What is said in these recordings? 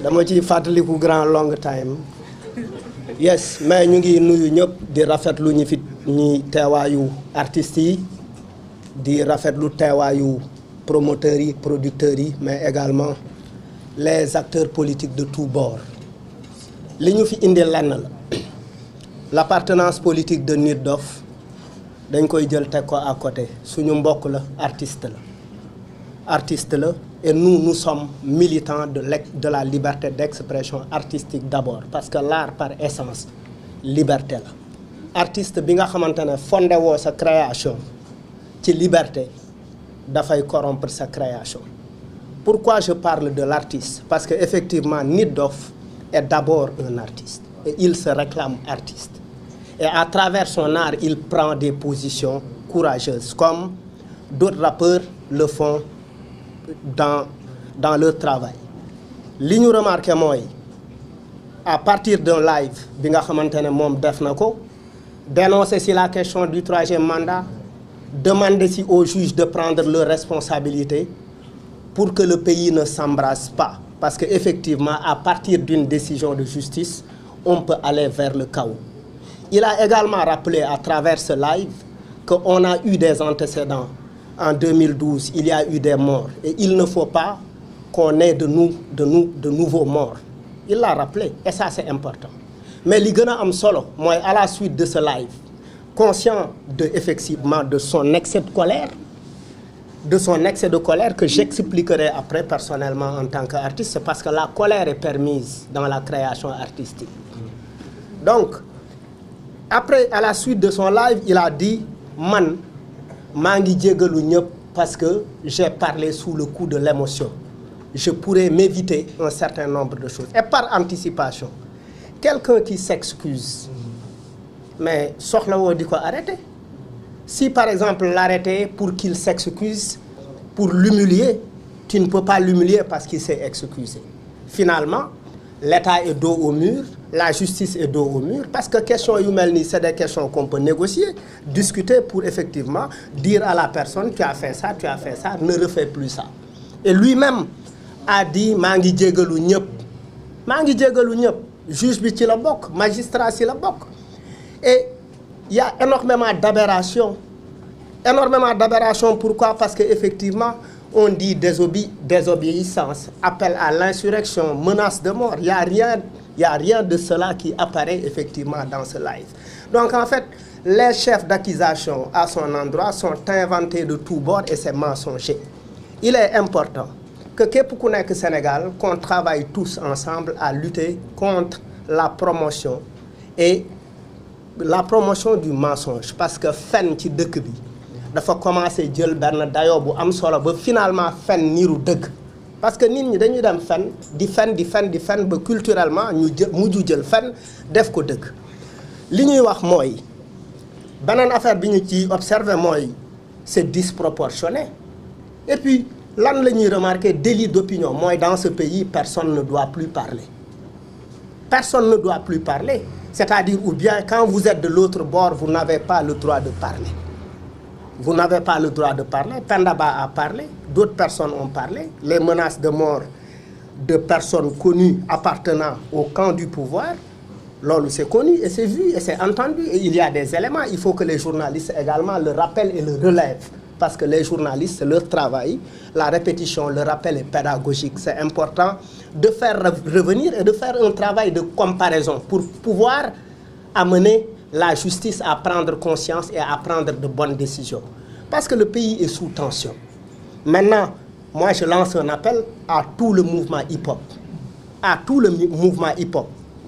dama ci fàttaliku grand long time yes mais ñu ngi nuyu ñëpp di rafetlu ñi fi ñi teewaayu artistes yi di rafetlu teewaayu promoteurs yi producteurs yi mais également les acteurs politiques de tous bords li ñu fi indi lenn la l'appartenance politique de Nit Doff dañ koy jël teg ko à côté suñu mbokk la artiste la et nous sommes militants de la liberté d'expression artistique d'abord parce que l'art par essence liberté la artiste bi nga xamante ne fondé woo sa création ci liberté dafay corrompre sa création. Pourquoi je parle de l'artiste? Parce que effectivement Nit Doff est d'abord un artiste et il se réclame artiste et à travers son art il prend des positions courageuses comme d'autres rappeurs le font dans leur travail. Li ñu remarqué mooy à partir d'un live bi nga xamante ne moom def na ko dénoncer si la question du troisième mandat, demander si aux juges de prendre leurs responsabilités pour que le pays ne s'embrase pas parce que effectivement à partir d'une décision de justice on peut aller vers le chaos. Il a également rappelé à travers ce live qu'on a eu des antécédents. En 2012, il y a eu des morts et il ne faut pas qu'on ait de nouveaux morts. Il l'a rappelé et ça c'est important. Mais li gën a am solo mooy à la suite de ce live, conscient effectivement de son excès de colère que j'expliquerai après personnellement en tant qu'artiste, c'est parce que la colère est permise dans la création artistique. Donc, après, à la suite de son live, il a dit man maa ngi jégalu ñëpp parce que j'ai parlé sous le coup de l'émotion. Je pourrais m'éviter un certain nombre de choses. Et par anticipation, quelqu'un qui s'excuse, mais soxlawoo di ko arrêter. Si par exemple l'arrêter pour qu'il s'excuse, pour l'humilier, tu ne peux pas l'humilier parce qu'il s'est excusé. Finalement, l'État est dos au mur, la justice est dos au mur parce que question yu mel nii c'est des questions qu'on peut négocier, discuter pour effectivement dire à la personne tu as fait ça, ne refais plus ça. Et lui-même a dit maa ngi jégalu ñëpp, juge bi ci la bokk, magistrat ci la bokk. Et il y a énormément d'aberrations. Pourquoi? Parce que effectivement on dit désobéissance, appel à l'insurrection, menace de mort. Il y a rien de cela qui apparaît effectivement dans ce live. Donc en fait, les chefs d'accusation à son endroit sont inventés de tous bords et c'est mensonger. Il est important que képp ku nekk Sénégal qu'on travaille tous ensemble à lutter contre la promotion du mensonge parce que fen ci dëkk bi dafa commencer jël benn dayoo bu am solo ba finalement fen niiru dëgg parce que nit ñi dañuy dem fen di fen ba culturellement ñu mujju jël fen def ko dëgg. Li ñuy wax mooy beneen affaire bi ñu ci observer mooy c'est disproportionné et puis lan la ñuy remarquer délit d'opinion mooy dans ce pays personne ne doit plus parler. C'est-à-dire ou bien quand vous êtes de l'autre bord vous n'avez pas le droit de parler. Pendaba a parlé, d'autres personnes ont parlé, les menaces de mort de personnes connues appartenant au camp du pouvoir, loolu c'est connu et c'est vu et c'est entendu et il y a des éléments, il faut que les journalistes également le rappellent et le relèvent parce que les journalistes c'est leur travail, la répétition, le rappel est pédagogique, c'est important de faire revenir et de faire un travail de comparaison pour pouvoir amener la justice à prendre conscience et à prendre de bonnes décisions. Parce que le pays est sous tension. Maintenant, moi je lance un appel à tout le mouvement hip-hop.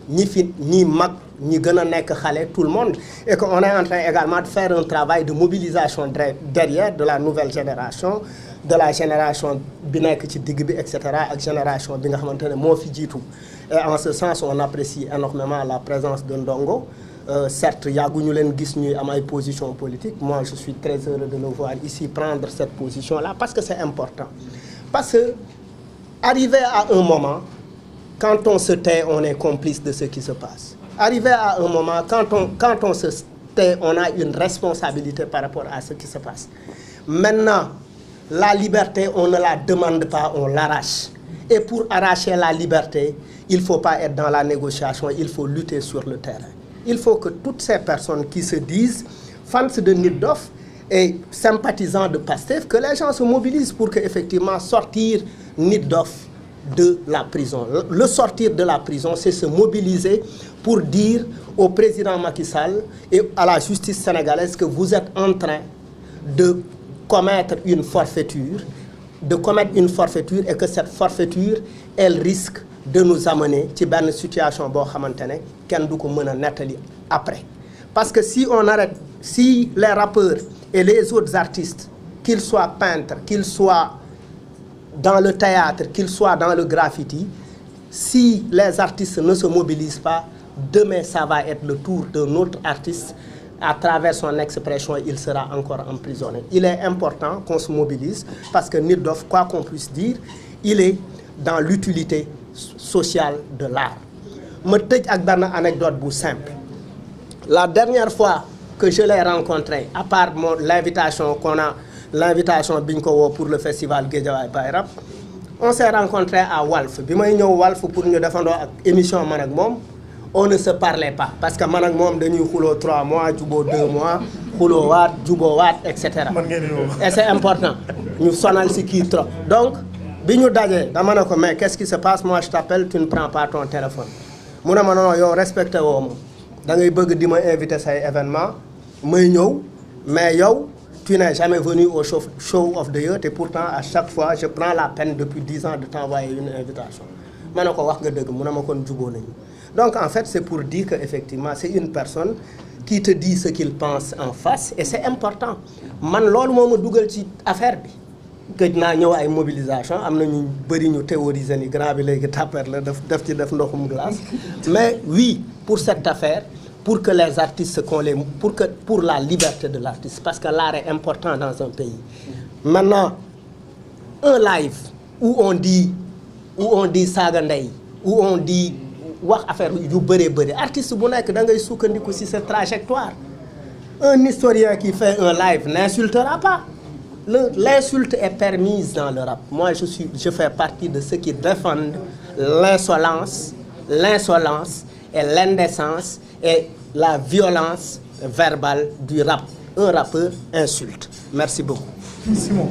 Ñi mag, ñi gën a nekk xale, tout le monde. Et qu'on est en train également de faire un travail de mobilisation derrière de la nouvelle génération, de la génération bi nekk ci digg bi, etc. ak génération bi nga xamante ne moo fi jiitu. Et en ce sens, on apprécie énormément la présence de Ndongo. Certes, yàgguñu leen gis ñuy am ay position politique. Moi, je suis très heureux de le voir ici prendre cette position-là parce que c'est important. Parce que arrivé à un moment, quand on se tait, on est complice de ce qui se passe. Arrivé à un moment, quand on se tait, on a une responsabilité par rapport à ce qui se passe. Maintenant, la liberté, on ne la demande pas, on l'arrache. Et pour arracher la liberté, il ne faut pas être dans la négociation, il faut lutter sur le terrain. Il faut que toutes ces personnes qui se disent fans de Nit Doff et sympathisants de Pastef, que les gens se mobilisent pour que, effectivement, sortir Nit Doff de la prison. Le sortir de la prison, c'est se mobiliser pour dire au président Macky Sall et à la justice sénégalaise que vous êtes en train de commettre une forfaiture, et que cette forfaiture, elle risque de nous amener à une situation boo xamante ne kenn du ko mën a nettali après. Parce que si on arrête, si les rappeurs et les autres artistes, qu'ils soient peintres, qu'ils soient dans le théâtre, qu'ils soient dans le graffiti, si les artistes ne se mobilisent pas, demain ça va être le tour d'un autre artiste. À travers son expression, il sera encore emprisonné. Il est important qu'on se mobilise parce que Nit Doff, quoi qu'on puisse dire, il est dans l'utilité sociale de l'art. Je vais vous donner une anecdote simple. La dernière fois que je l'ai rencontré, à part l'invitation qu'on a, l'invitation Binko pour le festival Guédiawaye Bayrap, on s'est rencontré à Walf. Quand je suis Walf pour nous défendre l'émission, on ne se parlait pas. Parce que man ak mom dañuy xulo 3 mois, djubo 2 mois, xulo wat, djubo wat, etc. Et c'est important. Nous sonal ci ki trop. Donc, biñu dajé dama ne ko mais qu'est-ce qui se passe? Moi je t'appelle, tu ne prends pas ton téléphone. Mu ne ma non yow respecté wo mo. Da ngay bëgg di ma inviter say événement, may ñëw, mais yow tu n'es jamais venu au show of the year et pourtant à chaque fois je prends la peine depuis 10 ans de t'envoyer une invitation. Ma ne ko wax nga dëgg mu ne ma kon djubo nañu. Donc en fait c'est pour dire qu'effectivement c'est une personne qui te dit ce qu'il pense en face et c'est important. Man loolu moo ma dugal ci affaire bi. Gëj naa ñëw ay mobilisation am na ñu bëri ñu théoriser ni grand bi léegi tapper la def ci def ndoxum glace. Mais oui, pour cette affaire, pour que les artistes pour la liberté de l'artiste, parce que l'art est important dans un pays. Maintenant, un live où on dit saaga ndey, où on dit wax affaire yu bëree artiste bu nekk da ngay sukkandiku ci sa trajectoire. Un historien qui fait un live n'insultera pas. L'insulte est permise dans le rap. Moi je fais partie de ceux qui défendent l'insolence et l'indécence et la violence verbale du rap. Un rappeur insulte. Merci beaucoup. Simon.